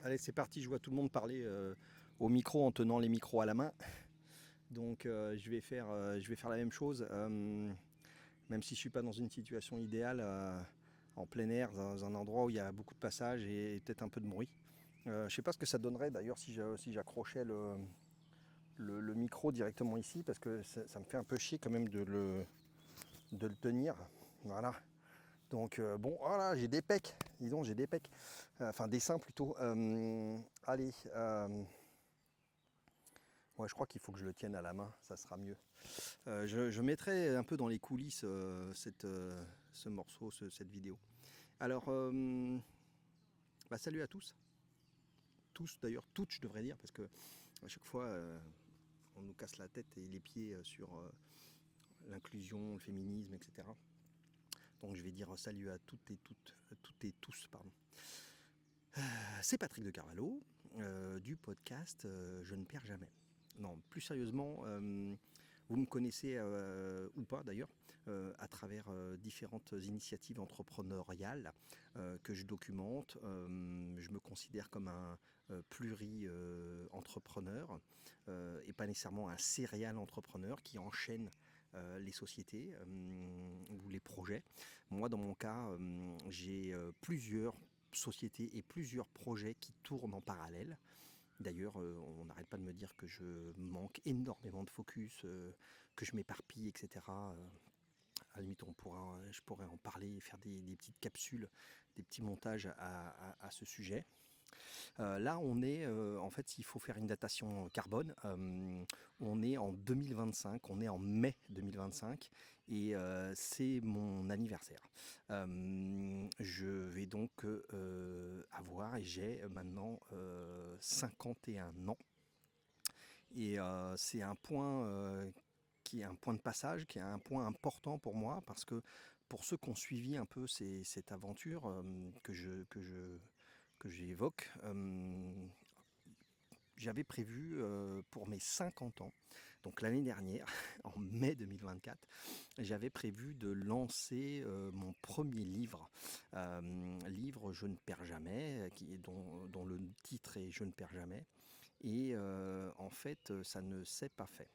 Allez, c'est parti, je vois tout le monde parler au micro en tenant les micros à la main. Donc je vais faire la même chose, même si je ne suis pas dans une situation idéale, en plein air, dans un endroit où il y a beaucoup de passages et peut-être un peu de bruit. Je ne sais pas ce que ça donnerait d'ailleurs si j'accrochais le micro directement ici, parce que ça me fait un peu chier quand même de le tenir. Voilà. Donc bon, voilà, j'ai des pecs, dis donc, j'ai des pecs, enfin des seins plutôt. Allez, ouais, je crois qu'il faut que je le tienne à la main, ça sera mieux. Je mettrai un peu dans les coulisses ce morceau, cette vidéo. Alors, salut à tous. Tous d'ailleurs, toutes je devrais dire, parce que à chaque fois on nous casse la tête et les pieds sur l'inclusion, le féminisme, etc. Donc je vais dire salut à toutes et tous, pardon. C'est Patrick de Carvalho, du podcast Je ne perds jamais. Non, plus sérieusement, vous me connaissez ou pas d'ailleurs, à travers différentes initiatives entrepreneuriales que je documente. Je me considère comme un pluri-entrepreneur et pas nécessairement un serial entrepreneur qui enchaîne les sociétés ou les projets. Moi, dans mon cas, j'ai plusieurs sociétés et plusieurs projets qui tournent en parallèle. D'ailleurs, on n'arrête pas de me dire que je manque énormément de focus, que je m'éparpille, etc. À la limite, je pourrais en parler et faire des petites capsules, des petits montages à ce sujet. Là, on est, en fait, s'il faut faire une datation carbone, on est en 2025, on est en mai 2025 et c'est mon anniversaire. Je vais donc avoir, et j'ai maintenant 51 ans. Et c'est un point qui est un point de passage, qui est un point important pour moi, parce que pour ceux qui ont suivi un peu cette aventure que j'évoque, j'avais prévu pour mes 50 ans, donc l'année dernière, en mai 2024, j'avais prévu de lancer mon premier livre, livre Je ne perds jamais, dont le titre est Je ne perds jamais. Et en fait, ça ne s'est pas fait.